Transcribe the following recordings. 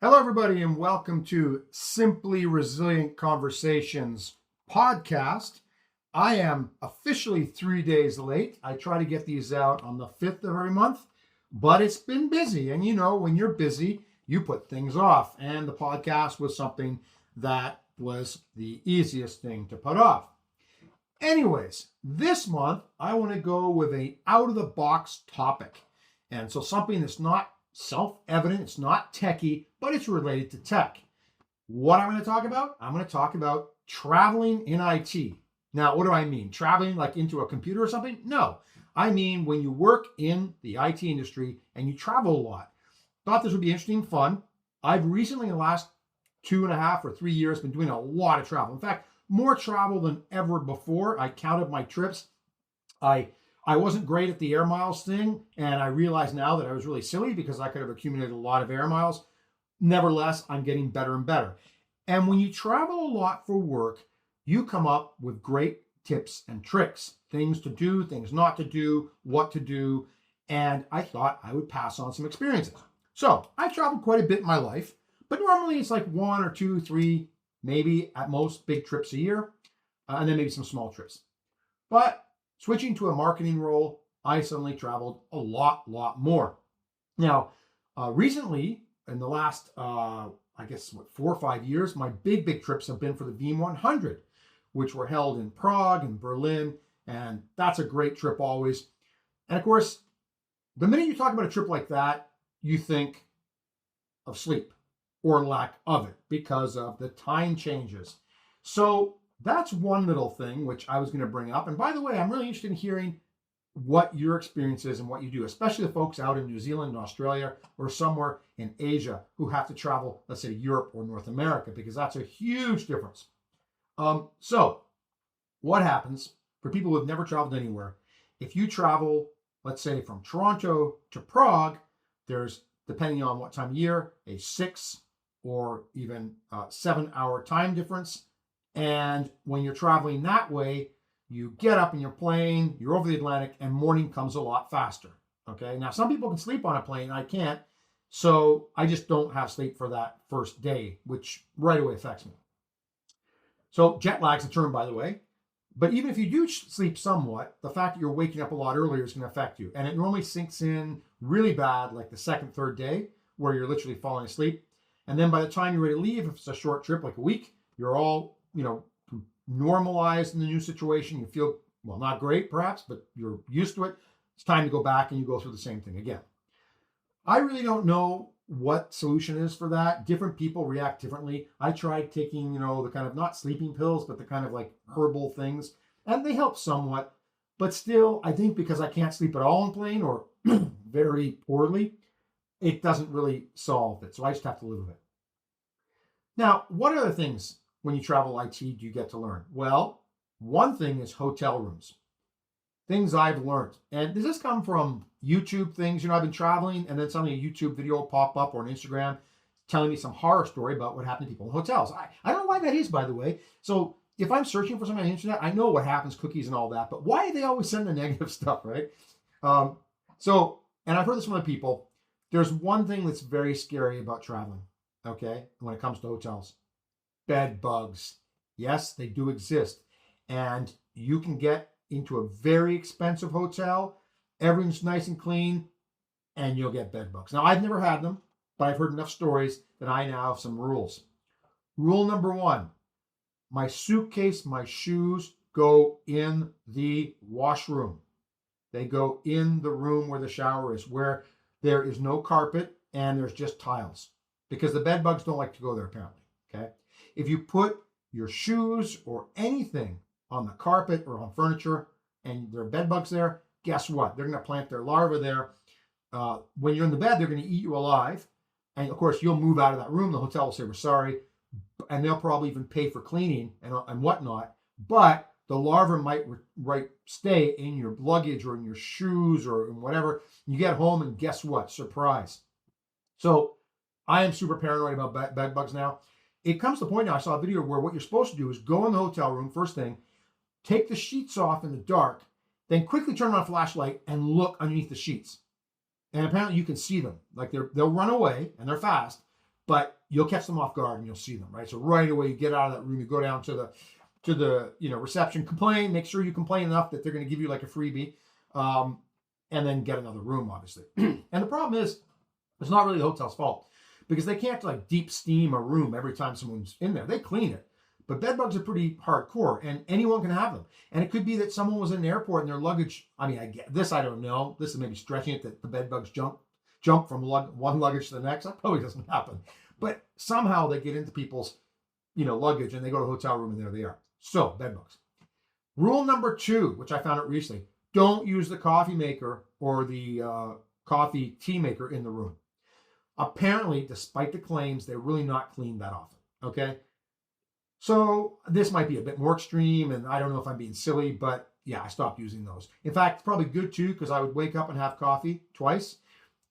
Hello, everybody, and welcome to Simply Resilient Conversations podcast. I am officially 3 days late. I try to get these out on the 5th of every month, but it's been busy. And you know, when you're busy, you put things off. And the podcast was something that was the easiest thing to put off. Anyways, this month, I want to go with a out-of-the-box topic. And so something that's not self-evident, it's not techie, but it's related to tech. What I'm going to talk about? I'm going to talk about traveling in IT. Now, what do I mean? Traveling like into a computer or something? No. I mean when you work in the IT industry and you travel a lot. Thought this would be interesting and fun. I've recently, in the last 2.5 or 3 years, been doing a lot of travel. In fact, more travel than ever before. I counted my trips. I wasn't great at the air miles thing, and I realize now that I was really silly because I could have accumulated a lot of air miles. Nevertheless, I'm getting better and better. And when you travel a lot for work, you come up with great tips and tricks, things to do, things not to do, what to do. And I thought I would pass on some experiences. So I've traveled quite a bit in my life, but normally it's like 1 or 2, 3, maybe at most big trips a year, and then maybe some small trips. But switching to a marketing role, I suddenly traveled a lot more. Now, recently, in the last, 4 or 5 years, my big trips have been for the V100, which were held in Prague and Berlin, and that's a great trip always. And of course, the minute you talk about a trip like that, you think of sleep or lack of it because of the time changes. So that's one little thing which I was going to bring up. And by the way, I'm really interested in hearing what your experience is and what you do, especially the folks out in New Zealand and Australia or somewhere in Asia who have to travel, let's say, Europe or North America, because that's a huge difference. So what happens for people who have never traveled anywhere? If you travel, let's say, from Toronto to Prague, there's, depending on what time of year, a 6 or even 7-hour time difference. And when you're traveling that way, you get up in your plane, you're over the Atlantic, and morning comes a lot faster. Okay. Now, some people can sleep on a plane. I can't. So I just don't have sleep for that first day, which right away affects me. So jet lag's a term, by the way. But even if you do sleep somewhat, the fact that you're waking up a lot earlier is going to affect you. And it normally sinks in really bad, like the second, third day, where you're literally falling asleep. And then by the time you're ready to leave, if it's a short trip, like a week, you're all, normalized in the new situation. You feel, well, not great perhaps, but you're used to it. It's time to go back and you go through the same thing again. I really don't know what solution is for that. Different people react differently. I tried taking, the kind of not sleeping pills, but the kind of like herbal things, and they help somewhat. But still, I think because I can't sleep at all in plane or very poorly, it doesn't really solve it. So I just have to live with it. Now, what other things when you travel IT do you get to learn? Well, one thing is hotel rooms. Things I've learned. And does this come from YouTube things? I've been traveling and then suddenly a YouTube video will pop up or an Instagram telling me some horror story about what happened to people in hotels. I don't know why that is, by the way. So if I'm searching for something on the internet, I know what happens, cookies and all that, but why do they always send the negative stuff, right? And I've heard this from other people. There's one thing that's very scary about traveling, okay, when it comes to hotels. Bed bugs. Yes, they do exist. And you can get into a very expensive hotel, everything's nice and clean, and you'll get bed bugs. Now, I've never had them, but I've heard enough stories that I now have some rules. Rule number 1, my suitcase, my shoes go in the washroom. They go in the room where the shower is, where there is no carpet and there's just tiles, because the bed bugs don't like to go there, apparently. Okay. If you put your shoes or anything on the carpet or on furniture and there are bed bugs there, guess what? They're going to plant their larvae there. When you're in the bed, they're going to eat you alive. And of course, you'll move out of that room. The hotel will say, we're sorry. And they'll probably even pay for cleaning and whatnot. But the larvae might stay in your luggage or in your shoes or in whatever. You get home and guess what? Surprise. So I am super paranoid about bed bugs now. It comes to the point now, I saw a video where what you're supposed to do is go in the hotel room, first thing, take the sheets off in the dark, then quickly turn on a flashlight and look underneath the sheets. And apparently you can see them. Like they'll run away and they're fast, but you'll catch them off guard and you'll see them, right? So right away, you get out of that room, you go down to the reception, complain, make sure you complain enough that they're going to give you like a freebie, and then get another room, obviously. And the problem is, it's not really the hotel's fault because they can't like deep steam a room every time someone's in there. They clean it, but bed bugs are pretty hardcore, and anyone can have them. And it could be that someone was in the airport and their luggage. I mean, I get this. I don't know. This is maybe stretching it that the bed bugs jump from one luggage to the next. That probably doesn't happen. But somehow they get into people's, luggage, and they go to the hotel room, and there they are. So, bed bugs. Rule number 2, which I found out recently, don't use the coffee maker or the coffee tea maker in the room. Apparently, despite the claims, they're really not cleaned that often, okay? So this might be a bit more extreme, and I don't know if I'm being silly, but yeah, I stopped using those. In fact, it's probably good too, because I would wake up and have coffee twice,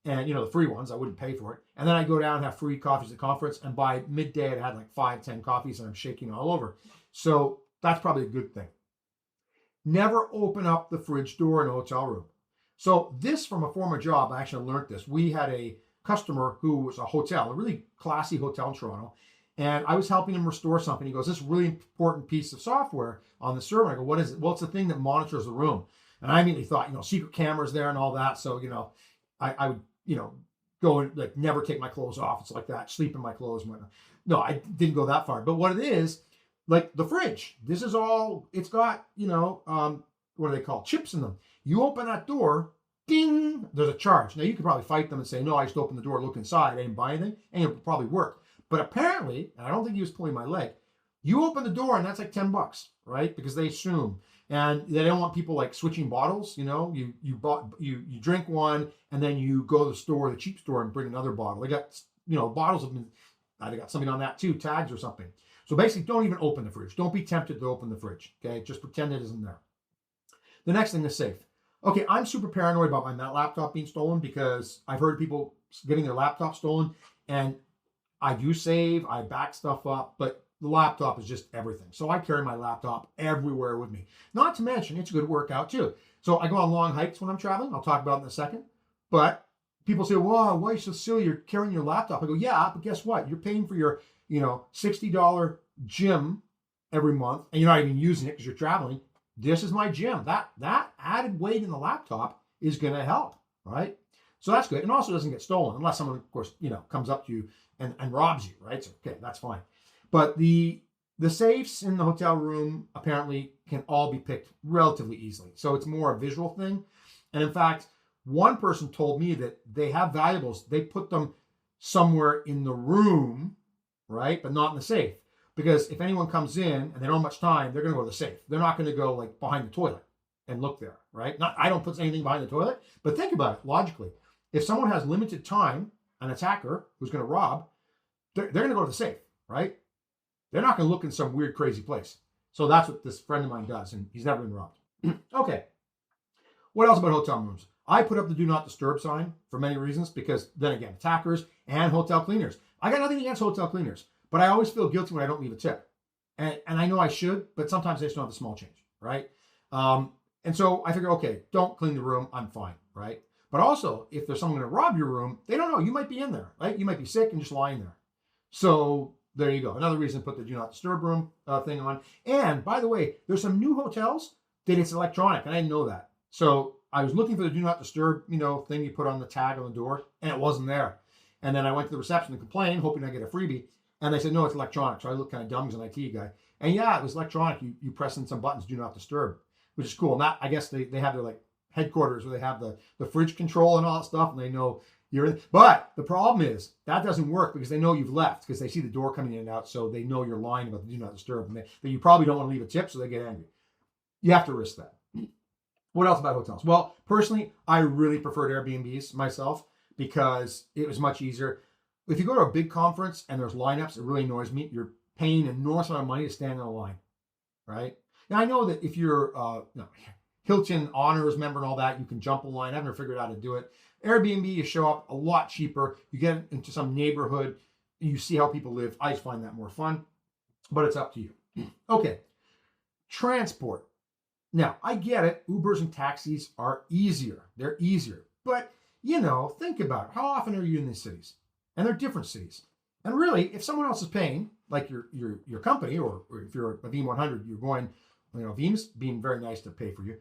and the free ones, I wouldn't pay for it. And then I go down and have free coffees at the conference, and by midday, I had like 5-10 coffees, and I'm shaking all over. So that's probably a good thing. Never open up the fridge door in a hotel room. So this, from a former job, I actually learned this. We had a customer who was a hotel, a really classy hotel in Toronto, and I was helping him restore something. He goes, this really important piece of software on the server. I go, what is it? Well, it's the thing that monitors the room. And I immediately thought, secret cameras there and all that. So, I would, go and like never take my clothes off. It's like that, sleep in my clothes and whatnot. No, I didn't go that far. But what it is, like the fridge, this is all, it's got, what are they called? Chips in them. You open that door, ding, there's a charge. Now, you could probably fight them and say, no, I just opened the door, look inside, I didn't buy anything, and it would probably work. But apparently, and I don't think he was pulling my leg, you open the door and that's like $10, right? Because they assume. And they don't want people like switching bottles, you drink one and then you go to the store, the cheap store, and bring another bottle. They got, bottles of, they got something on that too, tags or something. So basically, don't even open the fridge. Don't be tempted to open the fridge, okay? Just pretend it isn't there. The next thing is safe. Okay, I'm super paranoid about my laptop being stolen because I've heard people getting their laptop stolen, and I do save, I back stuff up, but the laptop is just everything. So I carry my laptop everywhere with me. Not to mention, it's a good workout too. So I go on long hikes when I'm traveling. I'll talk about it in a second. But people say, "Wow, why are you so silly? You're carrying your laptop." I go, "Yeah, but guess what? You're paying for your, $60 gym every month, and you're not even using it because you're traveling. This is my gym. That added weight in the laptop is going to help, right? So that's good. And also doesn't get stolen unless someone, of course, comes up to you and robs you, right? So, okay, that's fine. But the safes in the hotel room apparently can all be picked relatively easily. So it's more a visual thing. And in fact, one person told me that they have valuables. They put them somewhere in the room, right? But not in the safe. Because if anyone comes in and they don't have much time, they're going to go to the safe. They're not going to go like behind the toilet and look there, right? I don't put anything behind the toilet, but think about it logically. If someone has limited time, an attacker who's going to rob, they're going to go to the safe, right? They're not going to look in some weird, crazy place. So that's what this friend of mine does, and he's never been robbed. Okay. What else about hotel rooms? I put up the do not disturb sign for many reasons, because then again, attackers and hotel cleaners. I got nothing against hotel cleaners, but I always feel guilty when I don't leave a tip. And I know I should, but sometimes I just don't have the small change, right? And so I figure, okay, don't clean the room. I'm fine, right? But also, if there's someone going to rob your room, they don't know. You might be in there, right? You might be sick and just lying there. So there you go. Another reason to put the do not disturb room thing on. And by the way, there's some new hotels that it's electronic, and I didn't know that. So I was looking for the do not disturb, thing you put on the tag on the door, and it wasn't there. And then I went to the reception to complain, hoping I get a freebie. And they said, no, it's electronic. So I looked kind of dumb as an IT guy. And yeah, it was electronic. You press in some buttons, do not disturb, which is cool. And that, I guess they have their like headquarters where they have the fridge control and all that stuff, and they know you're in. But the problem is that doesn't work because they know you've left, because they see the door coming in and out. So they know you're lying about the do not disturb, and that you probably don't want to leave a tip, so they get angry. You have to risk that. What else about hotels? Well, personally, I really preferred Airbnbs myself because it was much easier. If you go to a big conference and there's lineups, it really annoys me. You're paying an enormous amount of money to stand in a line, right? Now, I know that if you're Hilton Honors member and all that, you can jump a line. I've never figured out how to do it. Airbnb, you show up a lot cheaper. You get into some neighborhood, and you see how people live. I just find that more fun, but it's up to you. Okay, transport. Now, I get it. Ubers and taxis are easier. They're easier. But, think about it. How often are you in these cities? And they're different cities. And really, if someone else is paying, like your company, or if you're a Veeam 100, you're going, Veeam's being very nice to pay for you.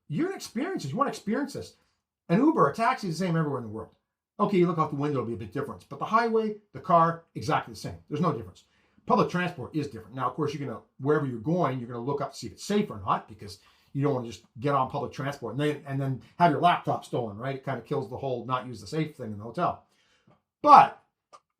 You're going to experience this. You want to experience this. An Uber, a taxi is the same everywhere in the world. Okay, you look out the window, it'll be a bit different. But the highway, the car, exactly the same. There's no difference. Public transport is different. Now, of course, wherever you're going, you're going to look up to see if it's safe or not, because you don't want to just get on public transport and then have your laptop stolen, right? It kind of kills the whole not use the safe thing in the hotel. But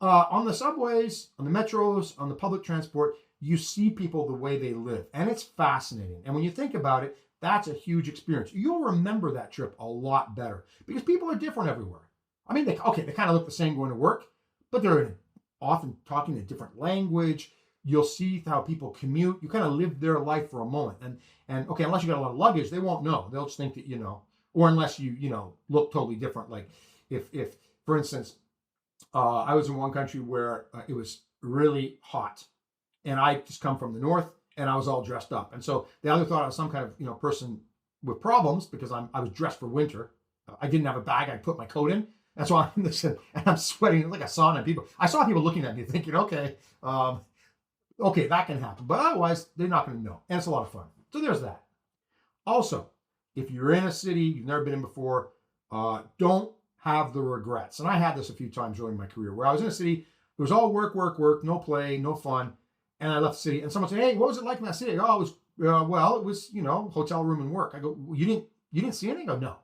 on the subways, on the metros, on the public transport, you see people the way they live. And it's fascinating. And when you think about it, that's a huge experience. You'll remember that trip a lot better because people are different everywhere. I mean, they kind of look the same going to work, but they're often talking a different language. You'll see how people commute. You kind of live their life for a moment. And okay, unless you got a lot of luggage, they won't know. They'll just think that, or unless you look totally different. Like if for instance, I was in one country where it was really hot, and I just come from the north, and I was all dressed up. And so they either thought I was some kind of person with problems because I was dressed for winter. I didn't have a bag I put my coat in. That's why I'm and I'm sweating like a sauna. I saw people looking at me thinking, okay, that can happen. But otherwise, they're not going to know. And it's a lot of fun. So there's that. Also, if you're in a city you've never been in before, don't have the regrets. And I had this a few times early in my career where I was in a city, it was all work, no play, no fun. And I left the city and someone said, hey, what was it like in that city? Oh, it was, hotel room and work. I go, you didn't see anything? I go, no.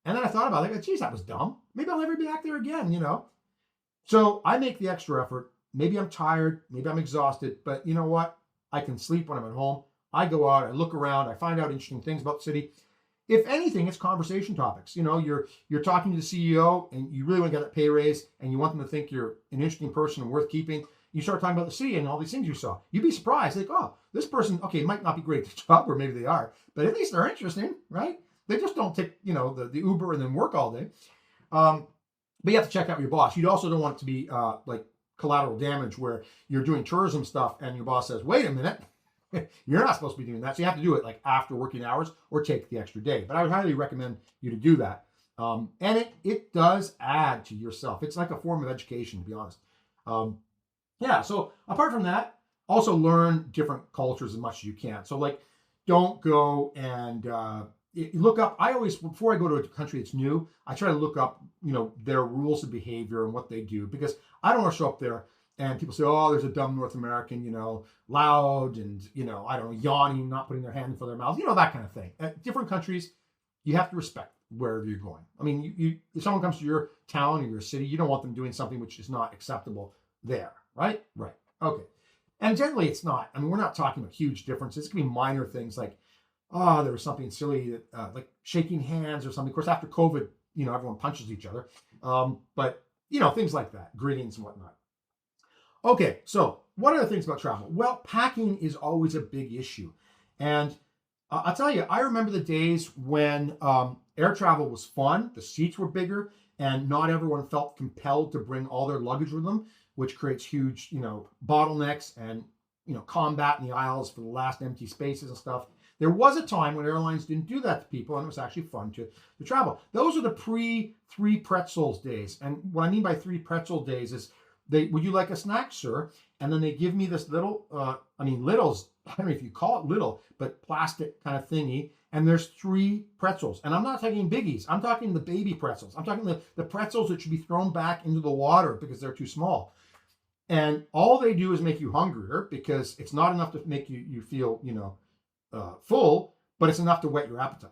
And then I thought about it. I go, geez, that was dumb. Maybe I'll never be back there again, So I make the extra effort. Maybe I'm tired. Maybe I'm exhausted. But you know what? I can sleep when I'm at home. I go out. I look around. I find out interesting things about the city. If anything, it's conversation topics. You're talking to the CEO and you really want to get that pay raise and you want them to think you're an interesting person and worth keeping. You start talking about the city and all these things you saw. You'd be surprised. Like, oh, this person, okay, might not be great at the job, or maybe they are, but at least they're interesting, right? They just don't take, the Uber and then work all day. But you have to check out your boss. You also don't want it to be like collateral damage where you're doing tourism stuff and your boss says, wait a minute, you're not supposed to be doing that. So you have to do it like after working hours or take the extra day. But I would highly recommend you to do that. And it does add to yourself. It's like a form of education, to be honest. So apart from that, also learn different cultures as much as you can. So like, don't go and look up. I always, before I go to a country that's new, I try to look up, their rules of behavior and what they do, because I don't want to show up there and people say, oh, there's a dumb North American, loud and, I don't know, yawning, not putting their hand in for their mouth, that kind of thing. At different countries, you have to respect wherever you're going. I mean, if someone comes to your town or your city, you don't want them doing something which is not acceptable there, right? Right. Okay. And generally it's not. I mean, we're not talking about huge differences. It can be minor things like, oh, there was something silly, like shaking hands or something. Of course, after COVID, everyone punches each other. But, things like that, greetings and whatnot. Okay, so what are the things about travel? Well, packing is always a big issue. And I'll tell you, I remember the days when air travel was fun, the seats were bigger, and not everyone felt compelled to bring all their luggage with them, which creates huge, bottlenecks and, combat in the aisles for the last empty spaces and stuff. There was a time when airlines didn't do that to people, and it was actually fun to travel. Those are the pre-3 pretzels days. And what I mean by 3 pretzel days is, would you like a snack, sir? And then they give me this little, littles, I don't know if you call it little, but plastic kind of thingy. And there's 3 pretzels. And I'm not talking biggies. I'm talking the baby pretzels. I'm talking the pretzels that should be thrown back into the water because they're too small. And all they do is make you hungrier, because it's not enough to make you feel, full, but it's enough to whet your appetite.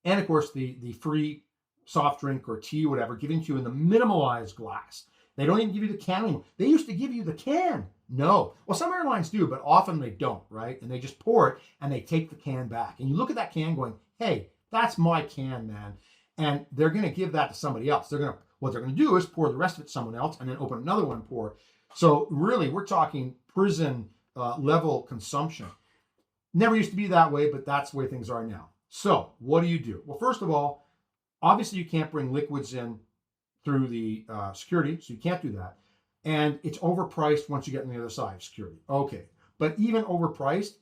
And of course, the free soft drink or tea, whatever, given to you in the minimalized glass. They don't even give you the can anymore. They used to give you the can. No. Well, some airlines do, but often they don't, right? And they just pour it and they take the can back. And you look at that can going, hey, that's my can, man. And they're going to give that to somebody else. What they're going to do is pour the rest of it to someone else and then open another one and pour. So really, we're talking prison level consumption. Never used to be that way, but that's the way things are now. So what do? Well, first of all, obviously you can't bring liquids in through the security, so you can't do that. And it's overpriced once you get on the other side of security. Okay, but even overpriced,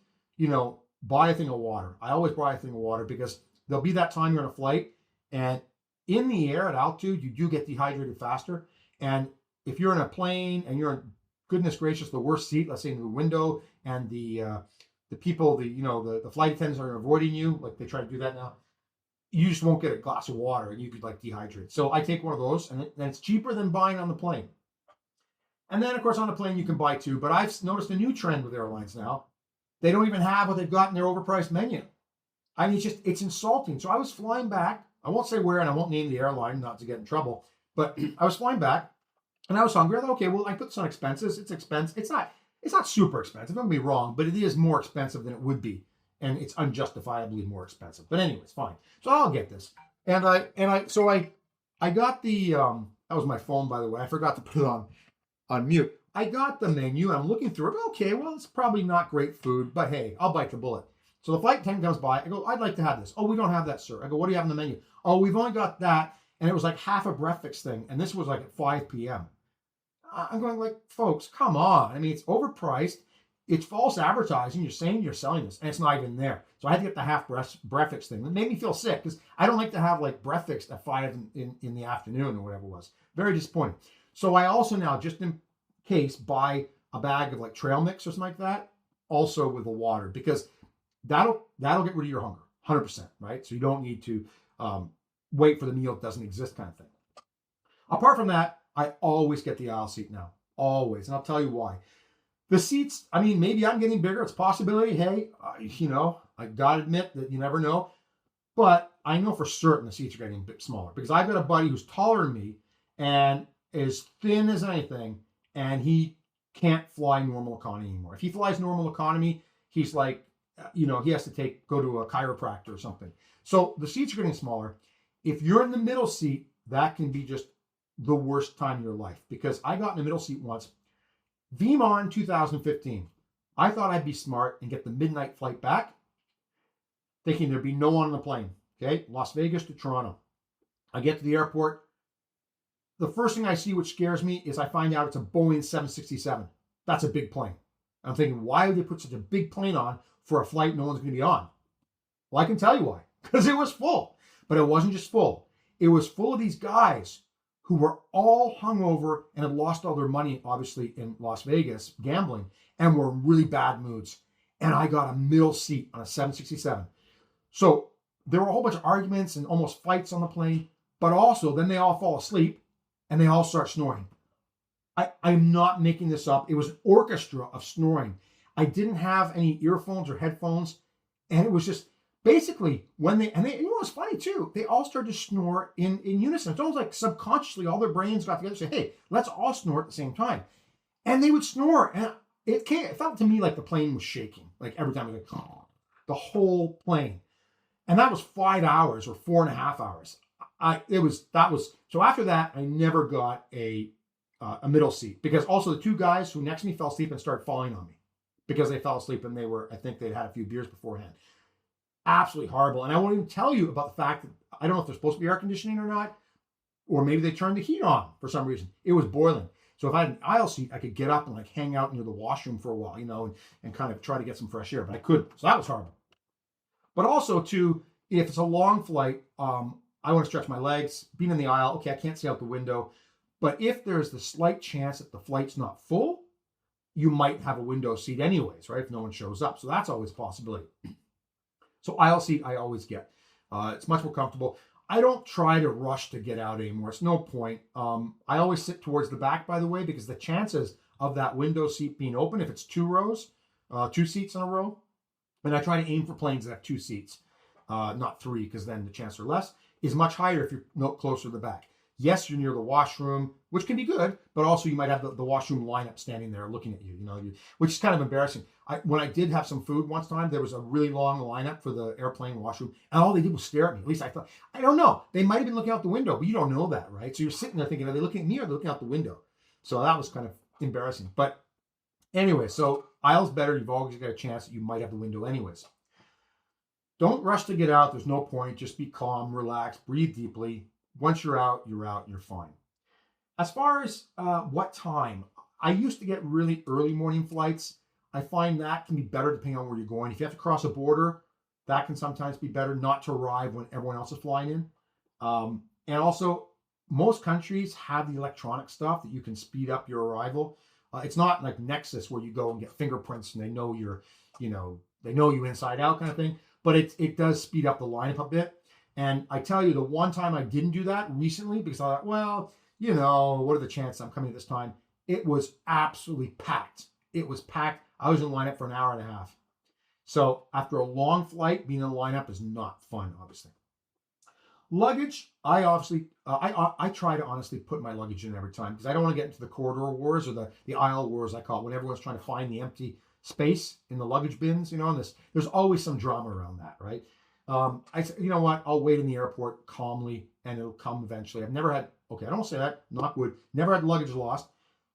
buy a thing of water. I always buy a thing of water because there'll be that time you're on a flight, and in the air at altitude, you do get dehydrated faster. And if you're in a plane and you're in, goodness gracious, the worst seat, let's say in the window, and the people, the flight attendants are avoiding you, like they try to do that now, you just won't get a glass of water and you could like dehydrate. So I take one of those, and it's cheaper than buying on the plane. And then, of course, on the plane you can buy two. But I've noticed a new trend with airlines now. They don't even have what they've got in their overpriced menu. I mean, it's insulting. So I was flying back. I won't say where, and I won't name the airline, not to get in trouble. But I was flying back, and I was hungry. I thought, okay, well, I put this on expenses. It's expensive. It's not super expensive. Don't get me wrong, but it is more expensive than it would be, and it's unjustifiably more expensive. But anyways, fine. So I'll get this, and I got the that was my phone, by the way. I forgot to put it on mute. I got the menu. I'm looking through it. Okay, well, it's probably not great food, but hey, I'll bite the bullet. So the flight attendant comes by. I go, I'd like to have this. Oh, we don't have that, sir. I go, what do you have on the menu? Oh, we've only got that. And it was like half a breakfast thing. And this was like at 5 p.m. I'm going like, folks, come on. I mean, it's overpriced. It's false advertising. You're saying you're selling this, and it's not even there. So I had to get the half breakfast thing. It made me feel sick because I don't like to have like breakfast at 5 in the afternoon or whatever it was. Very disappointing. So I also now, just in case, buy a bag of like trail mix or something like that, also with the water, because that'll get rid of your hunger, 100%, right? So you don't need to wait for the meal that doesn't exist kind of thing. Apart from that, I always get the aisle seat now, always, and I'll tell you why. The seats, I mean, maybe I'm getting bigger. It's a possibility. Hey, I gotta admit that you never know, but I know for certain the seats are getting a bit smaller because I've got a buddy who's taller than me and as thin as anything, and he can't fly normal economy anymore. If he flies normal economy, he's like, he has to go to a chiropractor or something. So the seats are getting smaller. If you're in the middle seat, that can be just the worst time in your life, because I got in the middle seat once. VeeamON 2015. I thought I'd be smart and get the midnight flight back, thinking there'd be no one on the plane. Okay, Las Vegas to Toronto. I get to the airport. The first thing I see, which scares me, is I find out it's a Boeing 767. That's a big plane. I'm thinking, why would they put such a big plane on for a flight no one's going to be on? Well, I can tell you why. Because it was full. But it wasn't just full. It was full of these guys who were all hungover and had lost all their money, obviously, in Las Vegas, gambling, and were in really bad moods. And I got a middle seat on a 767. So there were a whole bunch of arguments and almost fights on the plane, but also then they all fall asleep and they all start snoring. I'm not making this up. It was an orchestra of snoring. I didn't have any earphones or headphones, and it was just basically when you know what's funny too? They all started to snore in unison. It's almost like subconsciously all their brains got together and said, hey, let's all snore at the same time. And they would snore, and it felt to me like the plane was shaking. Like every time it was like, oh, the whole plane. And that was 5 hours or 4.5 hours. So after that, I never got a middle seat, because also the two guys who next to me fell asleep and started falling on me because they fell asleep and I think they'd had a few beers beforehand. Absolutely horrible. And I won't even tell you about the fact that I don't know if there's supposed to be air conditioning or not, or maybe they turned the heat on for some reason. It was boiling. So if I had an aisle seat, I could get up and like hang out near the washroom for a while, and kind of try to get some fresh air, but I couldn't. So that was horrible. But also too, if it's a long flight, I want to stretch my legs. Being in the aisle, okay, I can't see out the window. But if there's the slight chance that the flight's not full, you might have a window seat anyways, right? If no one shows up. So that's always a possibility. So aisle seat, I always get. It's much more comfortable. I don't try to rush to get out anymore. It's no point. I always sit towards the back, by the way, because the chances of that window seat being open, if it's 2 rows, 2 seats in a row, and I try to aim for planes that have 2 seats, not 3, because then the chances are less, is much higher if you're closer to the back. Yes, you're near the washroom, which can be good, but also you might have the washroom lineup standing there looking at you, which is kind of embarrassing. When I did have some food once time, there was a really long lineup for the airplane washroom, and all they did was stare at me. At least I thought, I don't know. They might have been looking out the window, but you don't know that, right? So you're sitting there thinking, are they looking at me or are they looking out the window? So that was kind of embarrassing. But anyway, so aisle's better. You've always got a chance that you might have the window anyways. Don't rush to get out. There's no point. Just be calm, relax, breathe deeply. Once you're out, you're fine. As far as what time, I used to get really early morning flights. I find that can be better depending on where you're going. If you have to cross a border, that can sometimes be better not to arrive when everyone else is flying in. And also, most countries have the electronic stuff that you can speed up your arrival. It's not like Nexus where you go and get fingerprints and they know they know you inside out kind of thing. But it does speed up the lineup a bit. And I tell you, the one time I didn't do that recently because I thought, well, what are the chances I'm coming at this time? It was absolutely packed. It was packed. I was in lineup for an hour and a half. So after a long flight, being in the lineup is not fun, obviously. Luggage, I obviously, I try to honestly put my luggage in every time because I don't want to get into the corridor wars or the aisle wars, I call it, when everyone's trying to find the empty space in the luggage bins, and there's always some drama around that, right? I said, you know what, I'll wait in the airport calmly and it'll come eventually. I've never had, okay, I don't say that, knock wood, never had luggage lost,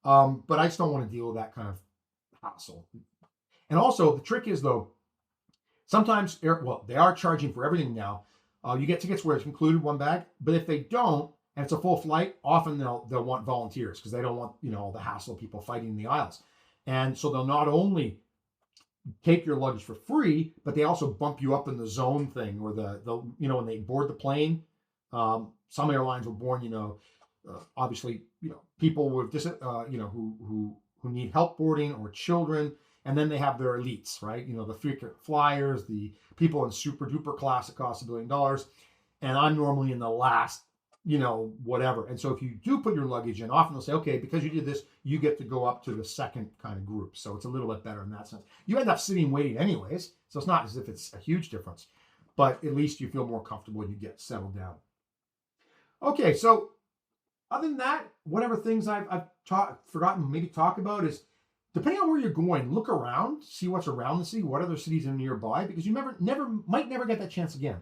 but I just don't want to deal with that kind of hassle. And also, the trick is, though, sometimes, they are charging for everything now. You get tickets where it's included one bag, but if they don't, and it's a full flight, often they'll want volunteers because they don't want all the hassle of people fighting in the aisles. And so they'll not only take your luggage for free, but they also bump you up in the zone thing, or the when they board the plane. Some airlines were born, obviously, people with who need help boarding, or children. And then they have their elites, right? The frequent flyers, the people in super duper class that cost $1 billion. And I'm normally in the last, whatever. And so if you do put your luggage in, often they'll say, okay, because you did this, you get to go up to the second kind of group. So it's a little bit better in that sense. You end up sitting waiting anyways. So it's not as if it's a huge difference, but at least you feel more comfortable when you get settled down. Okay, so other than that, whatever things I've forgotten maybe talk about is, depending on where you're going, look around, see what's around the city, what other cities are nearby, because you might never get that chance again.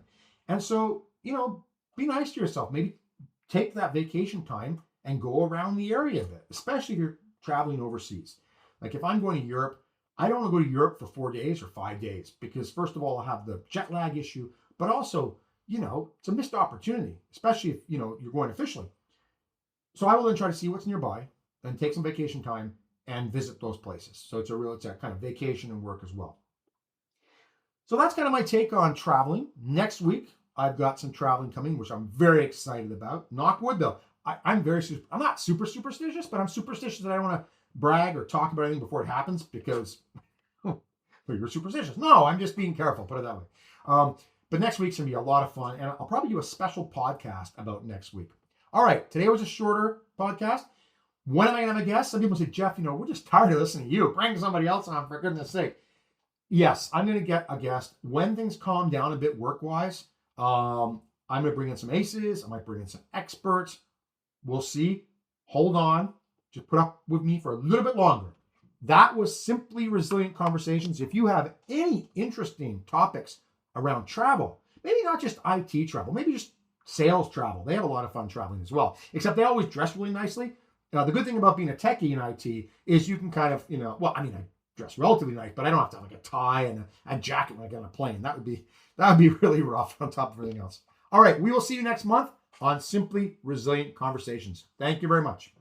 And so, be nice to yourself. Maybe take that vacation time and go around the area a bit, especially if you're traveling overseas. Like if I'm going to Europe, I don't want to go to Europe for 4 days or 5 days because, first of all, I'll have the jet lag issue, but also, it's a missed opportunity, especially if, you're going officially. So I will then try to see what's nearby and take some vacation time and visit those places. So it's a kind of vacation and work as well. So that's kind of my take on traveling. Next week, I've got some traveling coming, which I'm very excited about. Knock wood, though. I'm not super superstitious, but I'm superstitious that I don't want to brag or talk about anything before it happens because you're superstitious. No, I'm just being careful, put it that way. But next week's going to be a lot of fun, and I'll probably do a special podcast about next week. All right, today was a shorter podcast. When am I going to have a guest? Some people say, Jeff, we're just tired of listening to you. Bring somebody else on, for goodness sake. Yes, I'm going to get a guest. When things calm down a bit work-wise, I'm going to bring in some aces. I might bring in some experts. We'll see. Hold on. Just put up with me for a little bit longer. That was Simply Resilient Conversations. If you have any interesting topics around travel, maybe not just IT travel, maybe just sales travel. They have a lot of fun traveling as well, except they always dress really nicely. Now, the good thing about being a techie in IT is you can kind of, I dress relatively nice, but I don't have to have like a tie and a jacket when I get on a plane. That would be really rough on top of everything else. All right, we will see you next month on Simply Resilient Conversations. Thank you very much.